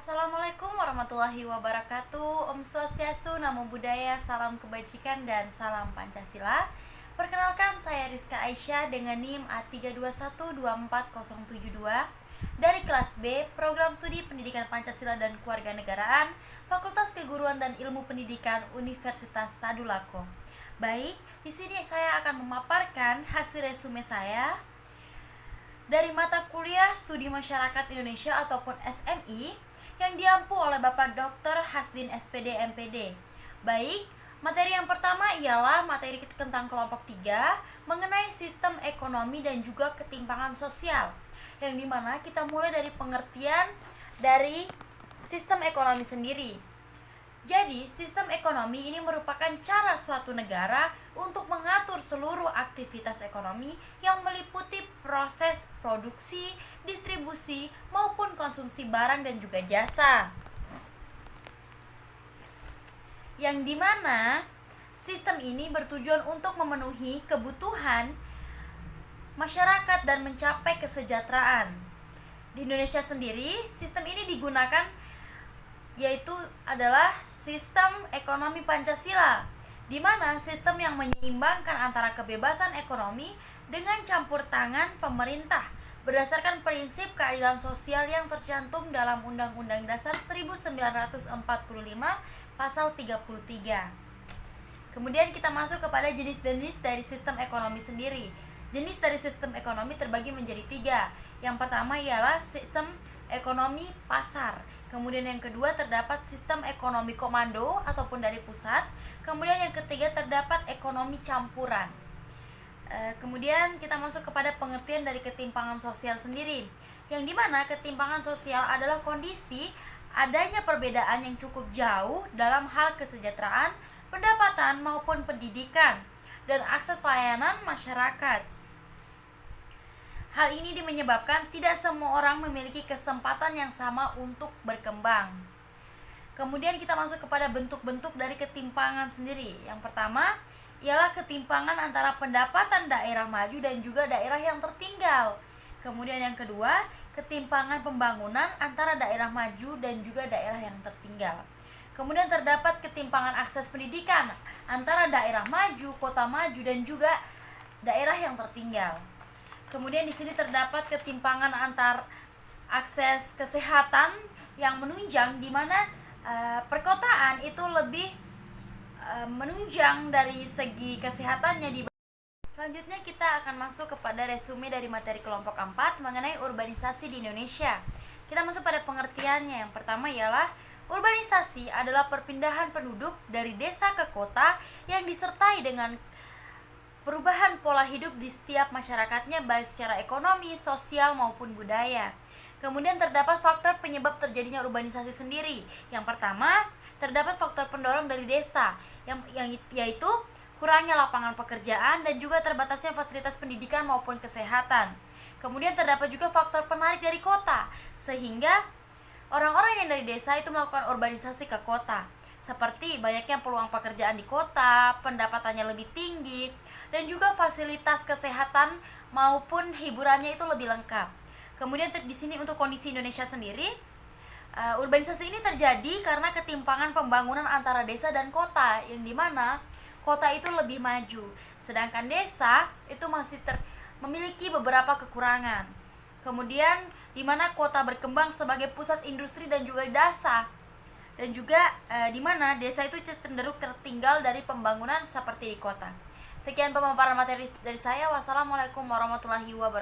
Assalamualaikum warahmatullahi wabarakatuh. Om Swastiastu, Namo Buddhaya, salam kebajikan dan salam Pancasila. Perkenalkan, saya Rizka Aisyah dengan NIM A321240072 dari kelas B, Program Studi Pendidikan Pancasila dan Kewarganegaraan, Fakultas Keguruan dan Ilmu Pendidikan Universitas Tadulako. Baik, di sini saya akan memaparkan hasil resume saya dari mata kuliah Studi Masyarakat Indonesia ataupun SMI yang diampu oleh Bapak Dr. Hasdin SPD MPD. Baik, materi yang pertama ialah materi tentang kelompok 3 mengenai sistem ekonomi dan juga ketimpangan sosial, yang dimana kita mulai dari pengertian dari sistem ekonomi sendiri. Jadi, sistem ekonomi ini merupakan cara suatu negara untuk mengatur seluruh aktivitas ekonomi yang meliputi proses produksi, distribusi, maupun konsumsi barang dan juga jasa. Yang dimana sistem ini bertujuan untuk memenuhi kebutuhan masyarakat dan mencapai kesejahteraan. Di Indonesia sendiri, sistem ini digunakan yaitu adalah sistem ekonomi Pancasila, di mana sistem yang menyeimbangkan antara kebebasan ekonomi dengan campur tangan pemerintah berdasarkan prinsip keadilan sosial yang tercantum dalam Undang-Undang Dasar 1945 pasal 33. Kemudian kita masuk kepada jenis-jenis dari sistem ekonomi sendiri. Jenis dari sistem ekonomi terbagi menjadi 3. Yang pertama ialah sistem ekonomi pasar. Kemudian yang kedua terdapat sistem ekonomi komando ataupun dari pusat. Kemudian yang ketiga terdapat ekonomi campuran. Kemudian kita masuk kepada pengertian dari ketimpangan sosial sendiri, yang dimana ketimpangan sosial adalah kondisi adanya perbedaan yang cukup jauh dalam hal kesejahteraan, pendapatan maupun pendidikan, dan akses layanan masyarakat. Hal ini menyebabkan tidak semua orang memiliki kesempatan yang sama untuk berkembang. Kemudian kita masuk kepada bentuk-bentuk dari ketimpangan sendiri. Yang pertama ialah ketimpangan antara pendapatan daerah maju dan juga daerah yang tertinggal. Kemudian yang kedua, ketimpangan pembangunan antara daerah maju dan juga daerah yang tertinggal. Kemudian terdapat ketimpangan akses pendidikan antara daerah maju, kota maju dan juga daerah yang tertinggal. Kemudian di sini terdapat ketimpangan antar akses kesehatan yang menunjang, di mana perkotaan itu lebih menunjang dari segi kesehatannya. Selanjutnya kita akan masuk kepada resume dari materi kelompok 4 mengenai urbanisasi di Indonesia. Kita masuk pada pengertiannya. Yang pertama ialah urbanisasi adalah perpindahan penduduk dari desa ke kota yang disertai dengan perubahan pola hidup di setiap masyarakatnya, baik secara ekonomi, sosial maupun budaya. Kemudian terdapat faktor penyebab terjadinya urbanisasi sendiri. Yang pertama, terdapat faktor pendorong dari desa, yaitu kurangnya lapangan pekerjaan dan juga terbatasnya fasilitas pendidikan maupun kesehatan. Kemudian terdapat juga faktor penarik dari kota, sehingga orang-orang yang dari desa itu melakukan urbanisasi ke kota, seperti banyaknya peluang pekerjaan di kota, pendapatannya lebih tinggi, dan juga fasilitas kesehatan maupun hiburannya itu lebih lengkap. Kemudian di sini untuk kondisi Indonesia sendiri, urbanisasi ini terjadi karena ketimpangan pembangunan antara desa dan kota, yang dimana kota itu lebih maju, sedangkan desa itu masih memiliki beberapa kekurangan. Kemudian di mana kota berkembang sebagai pusat industri dan juga jasa, dan juga di mana desa itu cenderung tertinggal dari pembangunan seperti di kota. Sekian pemaparan materi dari saya. Wassalamualaikum warahmatullahi wabarakatuh.